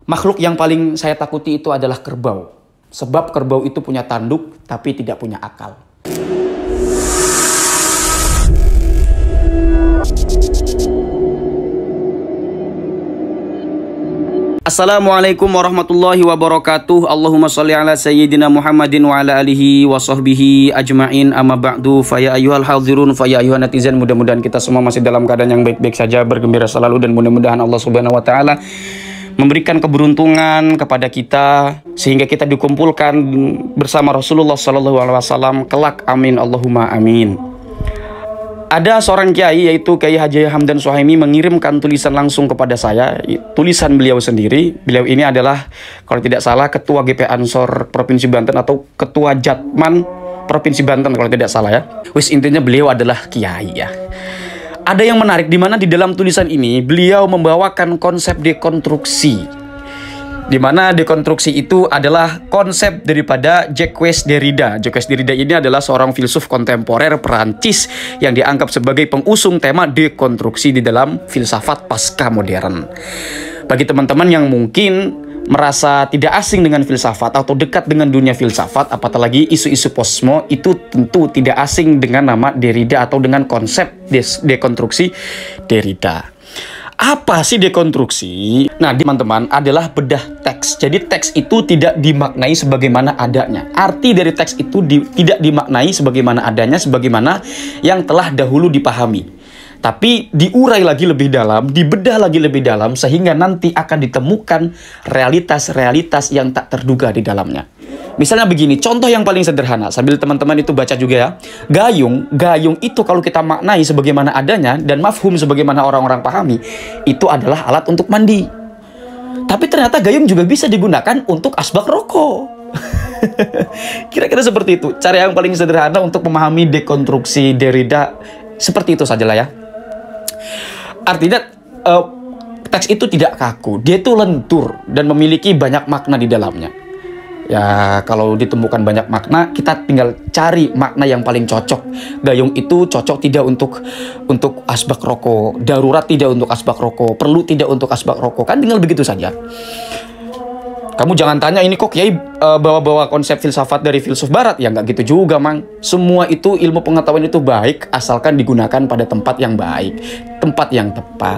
Makhluk yang paling saya takuti itu adalah kerbau. Sebab kerbau itu punya tanduk, tapi tidak punya akal. Assalamualaikum warahmatullahi wabarakatuh. Allahumma sholli ala sayyidina Muhammadin wa ala alihi wa sahbihi ajma'in, amma ba'du. Faya ayyuhal hadzirun, faya ayyuhan netizen. Mudah-mudahan kita semua masih dalam keadaan yang baik-baik saja, bergembira selalu, dan mudah-mudahan Allah Subhanahu wa taala memberikan keberuntungan kepada kita sehingga kita dikumpulkan bersama Rasulullah Sallallahu Alaihi Wasallam kelak. Amin Allahumma amin. Ada seorang kiai, yaitu Kiai Haji Hamdan Suhaimi, mengirimkan tulisan langsung kepada saya. Tulisan beliau sendiri. Beliau ini adalah, kalau tidak salah, Ketua GP Ansor Provinsi Banten atau Ketua Jatman Provinsi Banten kalau tidak salah ya. Wis, intinya beliau adalah kiai ya. Ada yang menarik di mana di dalam tulisan ini beliau membawakan konsep dekonstruksi, di mana dekonstruksi itu adalah konsep daripada Jacques Derrida. Jacques Derrida ini adalah seorang filsuf kontemporer Perancis yang dianggap sebagai pengusung tema dekonstruksi di dalam filsafat pasca modern. Bagi teman-teman yang mungkin merasa tidak asing dengan filsafat atau dekat dengan dunia filsafat, apalagi isu-isu posmo, itu tentu tidak asing dengan nama Derrida atau dengan konsep dekonstruksi Derrida. Apa sih dekonstruksi? Nah, teman-teman, adalah bedah teks. Jadi teks itu tidak dimaknai sebagaimana adanya. Arti dari teks itu tidak dimaknai sebagaimana adanya, sebagaimana yang telah dahulu dipahami. Tapi diurai lagi lebih dalam, dibedah lagi lebih dalam, sehingga nanti akan ditemukan realitas-realitas yang tak terduga di dalamnya. Misalnya begini, contoh yang paling sederhana, sambil teman-teman itu baca juga ya. Gayung itu kalau kita maknai sebagaimana adanya dan mafhum sebagaimana orang-orang pahami, itu adalah alat untuk mandi. Tapi ternyata gayung juga bisa digunakan untuk asbak rokok. Kira-kira seperti itu. Cara yang paling sederhana untuk memahami dekonstruksi Derrida, seperti itu sajalah ya. Artinya teks itu tidak kaku, dia itu lentur dan memiliki banyak makna di dalamnya. Ya, kalau ditemukan banyak makna, kita tinggal cari makna yang paling cocok. Gayung itu cocok tidak untuk asbak rokok, darurat tidak untuk asbak rokok, perlu tidak untuk asbak rokok, kan tinggal begitu saja. Kamu jangan tanya, ini kok Kiai bawa-bawa konsep filsafat dari filsuf barat. Ya nggak gitu juga, Mang. Semua itu, ilmu pengetahuan itu baik asalkan digunakan pada tempat yang baik, tempat yang tepat.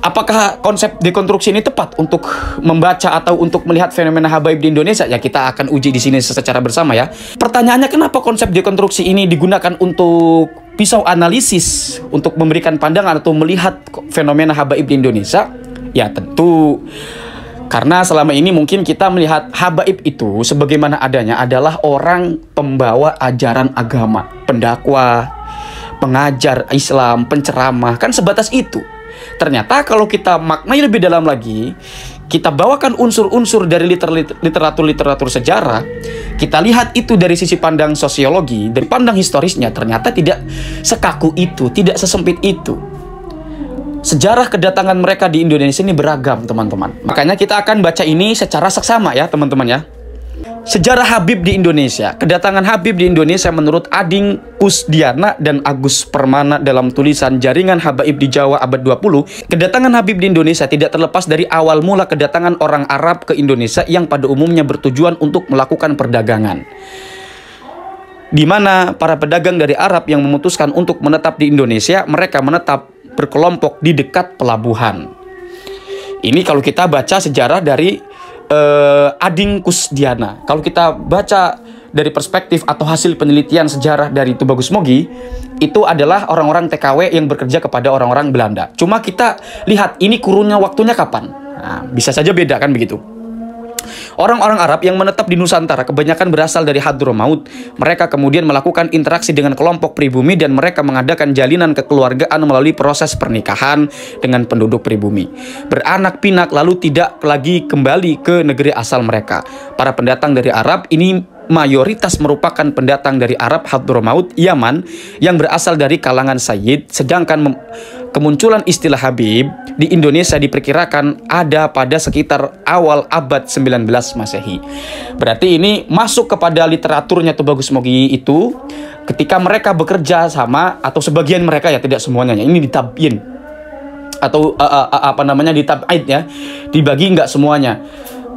Apakah konsep dekonstruksi ini tepat untuk membaca atau untuk melihat fenomena habaib di Indonesia? Ya, kita akan uji di sini secara bersama ya. Pertanyaannya, kenapa konsep dekonstruksi ini digunakan untuk pisau analisis, untuk memberikan pandangan atau melihat fenomena habaib di Indonesia? Ya tentu karena selama ini mungkin kita melihat habaib itu sebagaimana adanya adalah orang pembawa ajaran agama, pendakwah, pengajar Islam, penceramah, kan sebatas itu. Ternyata kalau kita maknai lebih dalam lagi, kita bawakan unsur-unsur dari literatur sejarah, kita lihat itu dari sisi pandang sosiologi, dari pandang historisnya, ternyata tidak sekaku itu, tidak sesempit itu. Sejarah kedatangan mereka di Indonesia ini beragam, teman-teman. Makanya kita akan baca ini secara seksama ya, teman-teman ya. Sejarah Habib di Indonesia. Kedatangan Habib di Indonesia menurut Ading Kusdiana dan Agus Permana dalam tulisan Jaringan Habaib di Jawa abad 20, kedatangan Habib di Indonesia tidak terlepas dari awal mula kedatangan orang Arab ke Indonesia yang pada umumnya bertujuan untuk melakukan perdagangan. Di mana para pedagang dari Arab yang memutuskan untuk menetap di Indonesia, mereka menetap berkelompok di dekat pelabuhan. Ini kalau kita baca sejarah dari Ading Kusdiana. Kalau kita baca dari perspektif atau hasil penelitian sejarah dari Tubagus Mogi, itu adalah orang-orang TKW yang bekerja kepada orang-orang Belanda. Cuma kita lihat ini kurunnya waktunya kapan. Nah, bisa saja beda kan begitu. Orang-orang Arab yang menetap di Nusantara kebanyakan berasal dari Hadramaut. Mereka kemudian melakukan interaksi dengan kelompok pribumi dan mereka mengadakan jalinan kekeluargaan melalui proses pernikahan dengan penduduk pribumi. Beranak pinak lalu tidak lagi kembali ke negeri asal mereka. Para pendatang dari Arab ini mayoritas merupakan pendatang dari Arab Hadramaut, Yaman, yang berasal dari kalangan Sayyid, sedangkan kemunculan istilah Habib di Indonesia diperkirakan ada pada sekitar awal abad 19 Masehi. Berarti ini masuk kepada literaturnya Tubagus Mogi itu ketika mereka bekerja sama, atau sebagian mereka ya, tidak semuanya, ini ditabyin. atau apa namanya ditab'id ya, dibagi nggak semuanya.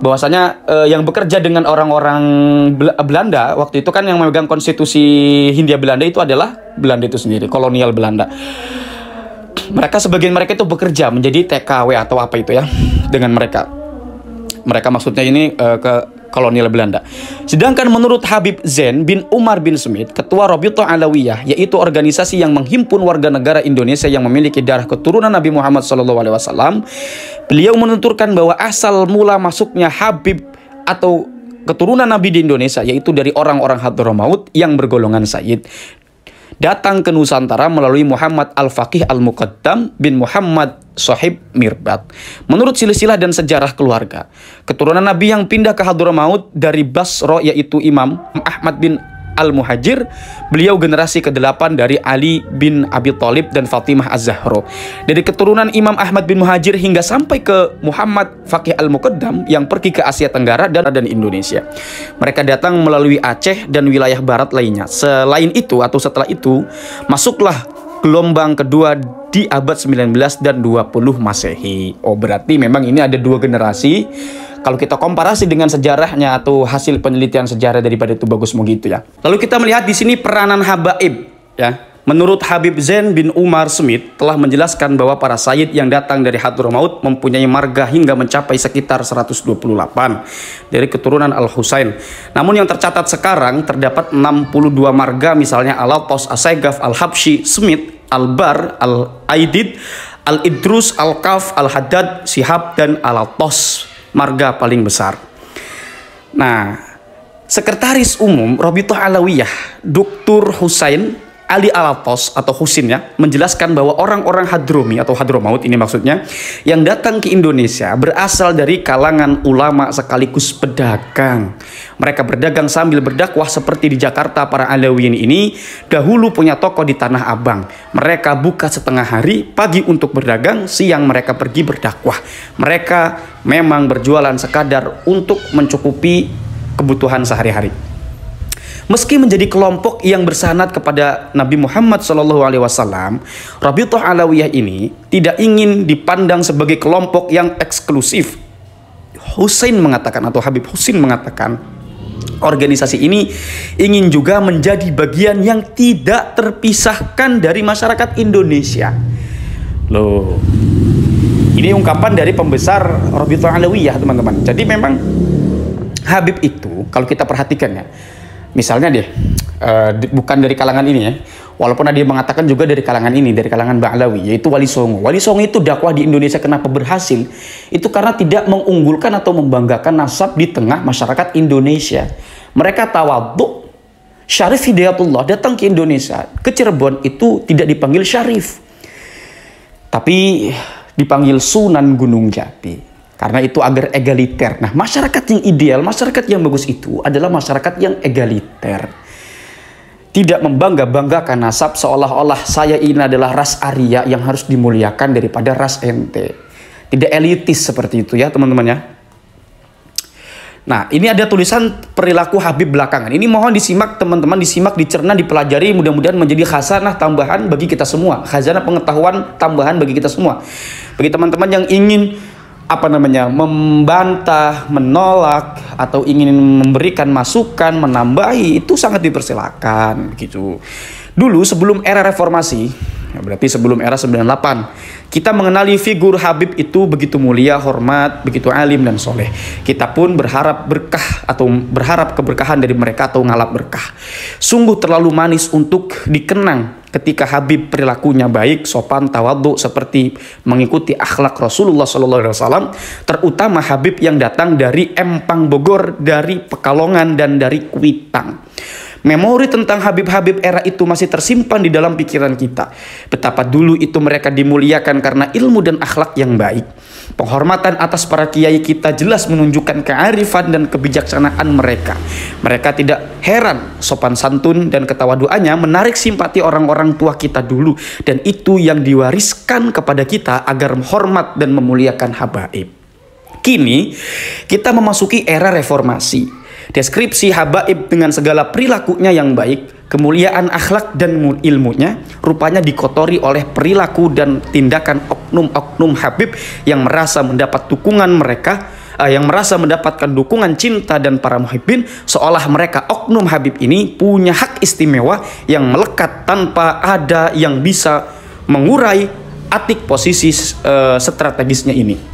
Bahwasanya yang bekerja dengan orang-orang Belanda waktu itu kan yang memegang konstitusi Hindia Belanda itu adalah Belanda itu sendiri, kolonial Belanda. Sebagian mereka itu bekerja menjadi TKW atau apa itu ya dengan mereka. Mereka maksudnya ini ke kolonial Belanda. Sedangkan menurut Habib Zain bin Umar bin Smith, ketua Rabithah Alawiyah, yaitu organisasi yang menghimpun warga negara Indonesia yang memiliki darah keturunan Nabi Muhammad SAW, beliau menuturkan bahwa asal mula masuknya Habib atau keturunan Nabi di Indonesia yaitu dari orang-orang Hadramaut yang bergolongan Sayyid, datang ke Nusantara melalui Muhammad Al-Faqih Al-Muqaddam bin Muhammad Sohib Mirbat. Menurut silsilah dan sejarah keluarga, keturunan Nabi yang pindah ke Hadramaut dari Basra yaitu Imam Ahmad bin Al-Muhajir. Beliau generasi ke-8 dari Ali bin Abi Thalib dan Fatimah Az-Zahra. Dari keturunan Imam Ahmad bin Muhajir hingga sampai ke Muhammad Faqih Al-Muqaddam yang pergi ke Asia Tenggara dan Indonesia. Mereka datang melalui Aceh dan wilayah barat lainnya. Selain itu atau setelah itu, masuklah gelombang kedua di abad 19 dan 20 Masehi. Oh, berarti memang ini ada dua generasi. Kalau kita komparasi dengan sejarahnya atau hasil penelitian sejarah daripada itu bagus mau gitu ya. Lalu kita melihat di sini peranan habaib ya. Menurut Habib Zain bin Umar Smith telah menjelaskan bahwa para sayyid yang datang dari Hadramaut mempunyai marga hingga mencapai sekitar 128 dari keturunan Al-Husain. Namun yang tercatat sekarang terdapat 62 marga, misalnya Al-Atos, As-Saigaf, Al-Habsyi, Smith, Al-Bar, Al-Aidid, Al-Idrus, Al-Kaf, Al-Haddad, Sihab, dan Al-Atos, marga paling besar. Nah, Sekretaris Umum Rabithah Alawiyah, Dr. Husain Ali Al-Atos atau Husin ya, menjelaskan bahwa orang-orang Hadromi atau Hadramaut ini maksudnya yang datang ke Indonesia berasal dari kalangan ulama sekaligus pedagang. Mereka berdagang sambil berdakwah seperti di Jakarta. Para Alawiyin ini dahulu punya toko di Tanah Abang. Mereka buka setengah hari, pagi untuk berdagang, siang mereka pergi berdakwah. Mereka memang berjualan sekadar untuk mencukupi kebutuhan sehari-hari. Meski menjadi kelompok yang bersanad kepada Nabi Muhammad SAW, Rabithah Alawiyah ini tidak ingin dipandang sebagai kelompok yang eksklusif. Husain mengatakan atau Habib Husin mengatakan, organisasi ini ingin juga menjadi bagian yang tidak terpisahkan dari masyarakat Indonesia. Loh, ini ungkapan dari pembesar Rabithah Alawiyah, teman-teman. Jadi memang Habib itu kalau kita perhatikan ya, misalnya deh, bukan dari kalangan ini ya, walaupun dia mengatakan juga dari kalangan ini, dari kalangan Ba'lawi, yaitu Wali Songo. Wali Songo itu dakwah di Indonesia kenapa berhasil? Itu karena tidak mengunggulkan atau membanggakan nasab di tengah masyarakat Indonesia. Mereka tawadhu. Syarif Hidayatullah datang ke Indonesia, ke Cirebon itu tidak dipanggil Syarif, tapi dipanggil Sunan Gunung Jati. Karena itu agar egaliter. Nah, masyarakat yang ideal, masyarakat yang bagus itu adalah masyarakat yang egaliter. Tidak membangga-banggakan nasab seolah-olah saya ini adalah ras Arya yang harus dimuliakan daripada ras ente. Tidak elitis seperti itu ya, teman-teman ya. Nah, ini ada tulisan perilaku Habib belakangan. Ini mohon disimak, teman-teman, disimak, dicerna, dipelajari, mudah-mudahan menjadi khazanah tambahan bagi kita semua. Khazanah pengetahuan tambahan bagi kita semua. Bagi teman-teman yang ingin membantah, menolak, atau ingin memberikan masukan, menambahi, itu sangat dipersilakan gitu. Dulu sebelum era reformasi, ya berarti sebelum era 98, kita mengenali figur Habib itu begitu mulia, hormat, begitu alim dan soleh. Kita pun berharap berkah atau berharap keberkahan dari mereka atau ngalap berkah. Sungguh terlalu manis untuk dikenang ketika Habib perilakunya baik, sopan, tawadhu, seperti mengikuti akhlak Rasulullah SAW. Terutama Habib yang datang dari Empang Bogor, dari Pekalongan, dan dari Kuitang. Memori tentang Habib-Habib era itu masih tersimpan di dalam pikiran kita. Betapa dulu itu mereka dimuliakan karena ilmu dan akhlak yang baik. Penghormatan atas para kiai kita jelas menunjukkan kearifan dan kebijaksanaan mereka. Mereka tidak heran sopan santun dan ketawaduannya menarik simpati orang-orang tua kita dulu. Dan itu yang diwariskan kepada kita agar hormat dan memuliakan habaib. Kini kita memasuki era reformasi. Deskripsi habaib dengan segala perilakunya yang baik, kemuliaan akhlak dan ilmunya rupanya dikotori oleh perilaku dan tindakan oknum-oknum Habib yang merasa mendapat dukungan mereka, yang merasa mendapatkan dukungan cinta dan para muhibbin, seolah mereka oknum Habib ini punya hak istimewa yang melekat tanpa ada yang bisa mengurai atik posisi strategisnya ini.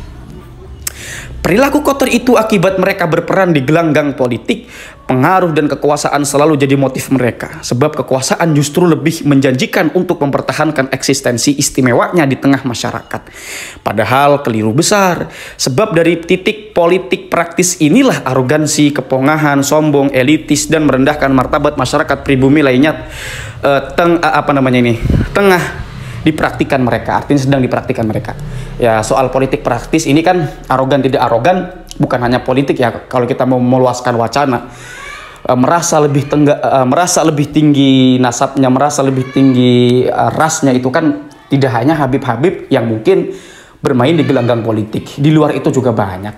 Perilaku kotor itu akibat mereka berperan di gelanggang politik. Pengaruh dan kekuasaan selalu jadi motif mereka. Sebab kekuasaan justru lebih menjanjikan untuk mempertahankan eksistensi istimewanya di tengah masyarakat. Padahal keliru besar. Sebab dari titik politik praktis inilah arogansi, kepongahan, sombong, elitis, dan merendahkan martabat masyarakat pribumi lainnya tengah dipraktikan mereka, artinya sedang dipraktikan mereka. Ya, soal politik praktis ini kan arogan tidak arogan bukan hanya politik ya. Kalau kita mau meluaskan wacana, merasa lebih tinggi nasabnya, merasa lebih tinggi rasnya, itu kan tidak hanya Habib-Habib yang mungkin bermain di gelanggang politik. Di luar itu juga banyak.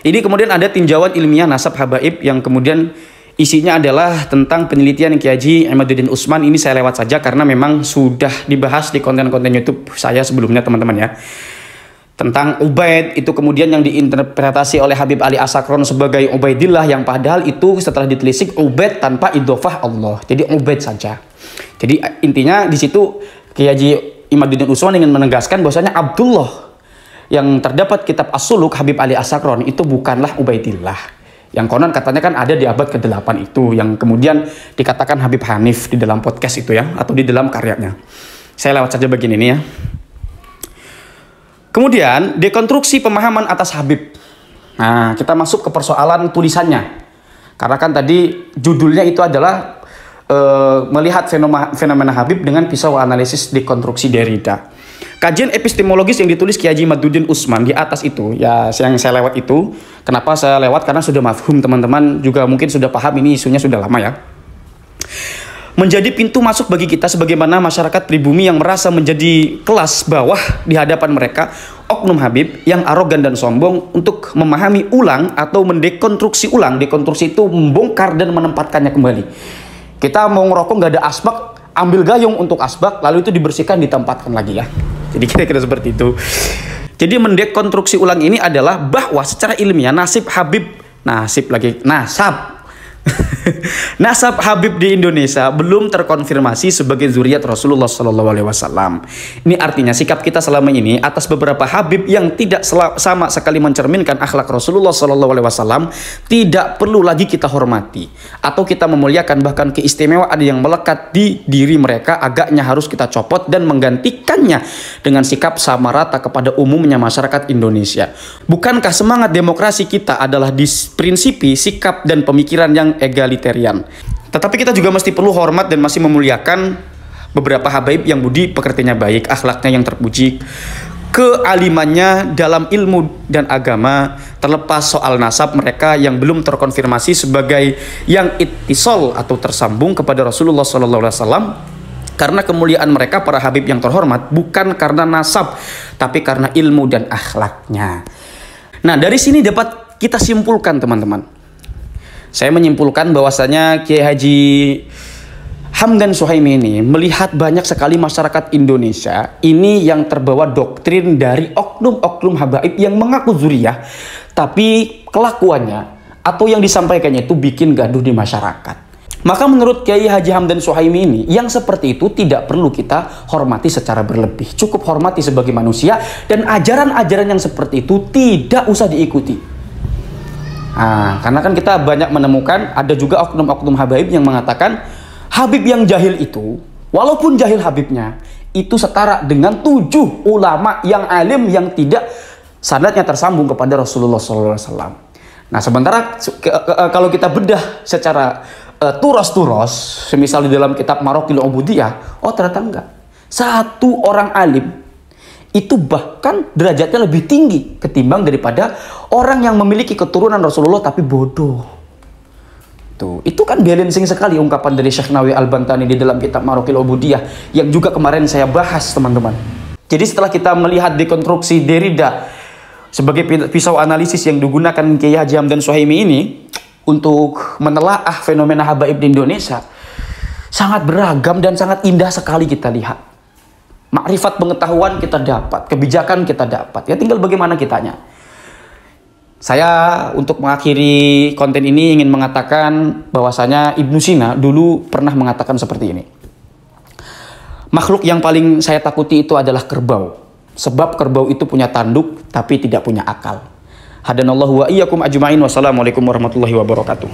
Ini kemudian ada tinjauan ilmiah nasab habaib yang kemudian isinya adalah tentang penelitian Kiai Haji Imaduddin Utsman. Ini saya lewat saja karena memang sudah dibahas di konten-konten YouTube saya sebelumnya, teman-teman ya. Tentang Ubaid, itu kemudian yang diinterpretasi oleh Habib Ali Asakron sebagai Ubaidillah, yang padahal itu setelah ditelisik Ubaid tanpa idhofah Allah. Jadi Ubaid saja. Jadi intinya di situ Kiai Haji Imaduddin Utsman ingin menegaskan bahwasanya Abdullah yang terdapat kitab As-Suluk Habib Ali Asakron itu bukanlah Ubaidillah. Yang konon katanya kan ada di abad ke-8 itu, yang kemudian dikatakan Habib Hanif di dalam podcast itu ya, atau di dalam karyanya. Saya lewat saja bagian ini ya. Kemudian dekonstruksi pemahaman atas Habib. Nah, kita masuk ke persoalan tulisannya. Karena kan tadi judulnya itu adalah melihat fenomena Habib dengan pisau analisis dekonstruksi Derrida. Kajian epistemologis yang ditulis Kiai Haji Imaduddin Utsman di atas itu, ya yang saya lewat itu. Kenapa saya lewat? Karena sudah mafhum, teman-teman juga mungkin sudah paham, ini isunya sudah lama ya. Menjadi pintu masuk bagi kita sebagaimana masyarakat pribumi yang merasa menjadi kelas bawah di hadapan mereka, oknum Habib yang arogan dan sombong, untuk memahami ulang atau mendekonstruksi ulang. Dekonstruksi itu membongkar dan menempatkannya kembali. Kita mau ngerokok nggak ada asbak, ambil gayung untuk asbak, lalu itu dibersihkan, ditempatkan lagi ya. Jadi kira-kira seperti itu. Jadi mendekonstruksi ulang ini adalah bahwa secara ilmiah nasab nasab Habib di Indonesia belum terkonfirmasi sebagai zuriat Rasulullah SAW. Ini artinya sikap kita selama ini atas beberapa Habib yang tidak sama sekali mencerminkan akhlak Rasulullah SAW tidak perlu lagi kita hormati atau kita memuliakan. Bahkan keistimewaan yang melekat di diri mereka agaknya harus kita copot dan menggantikannya dengan sikap sama rata kepada umumnya masyarakat Indonesia. Bukankah semangat demokrasi kita adalah diprinsipi sikap dan pemikiran yang egalitarian? Tetapi kita juga mesti perlu hormat dan masih memuliakan beberapa habaib yang budi pekertinya baik, akhlaknya yang terpuji, kealimannya dalam ilmu dan agama, terlepas soal nasab mereka yang belum terkonfirmasi sebagai yang ittisal atau tersambung kepada Rasulullah SAW. Karena kemuliaan mereka para habib yang terhormat bukan karena nasab, tapi karena ilmu dan akhlaknya. Nah, dari sini dapat kita simpulkan, teman-teman. Saya menyimpulkan bahwasanya Kiai Haji Hamdan Suhaimi ini melihat banyak sekali masyarakat Indonesia ini yang terbawa doktrin dari oknum-oknum habaib yang mengaku zuriyah, tapi kelakuannya atau yang disampaikannya itu bikin gaduh di masyarakat. Maka menurut Kiai Haji Hamdan Suhaimi ini, yang seperti itu tidak perlu kita hormati secara berlebih. Cukup hormati sebagai manusia, dan ajaran-ajaran yang seperti itu tidak usah diikuti. Nah, karena kan kita banyak menemukan ada juga oknum-oknum habaib yang mengatakan habib yang jahil itu, walaupun jahil habibnya, itu setara dengan 7 ulama yang alim yang tidak sanadnya tersambung kepada Rasulullah SAW. Nah, sementara kalau kita bedah secara turos-turos, semisal di dalam kitab Marokil Ubudiyah, oh ternyata enggak. Satu orang alim itu bahkan derajatnya lebih tinggi ketimbang daripada orang yang memiliki keturunan Rasulullah tapi bodoh. Tuh, itu kan balancing sekali ungkapan dari Syekh Nawawi Al-Bantani di dalam kitab Marokil Ubudiyah yang juga kemarin saya bahas, teman-teman. Jadi setelah kita melihat dekonstruksi Derrida sebagai pisau analisis yang digunakan Kiai Haji Hamdan Suhaimi ini untuk menelaah fenomena habaib di Indonesia, sangat beragam dan sangat indah sekali kita lihat. Makrifat pengetahuan kita dapat, kebijakan kita dapat. Ya tinggal bagaimana kitanya. Saya untuk mengakhiri konten ini ingin mengatakan bahwasanya Ibnu Sina dulu pernah mengatakan seperti ini. Makhluk yang paling saya takuti itu adalah kerbau. Sebab kerbau itu punya tanduk tapi tidak punya akal. Hadanallahu wa iyyakum ajmain. Wassalamualaikum warahmatullahi wabarakatuh.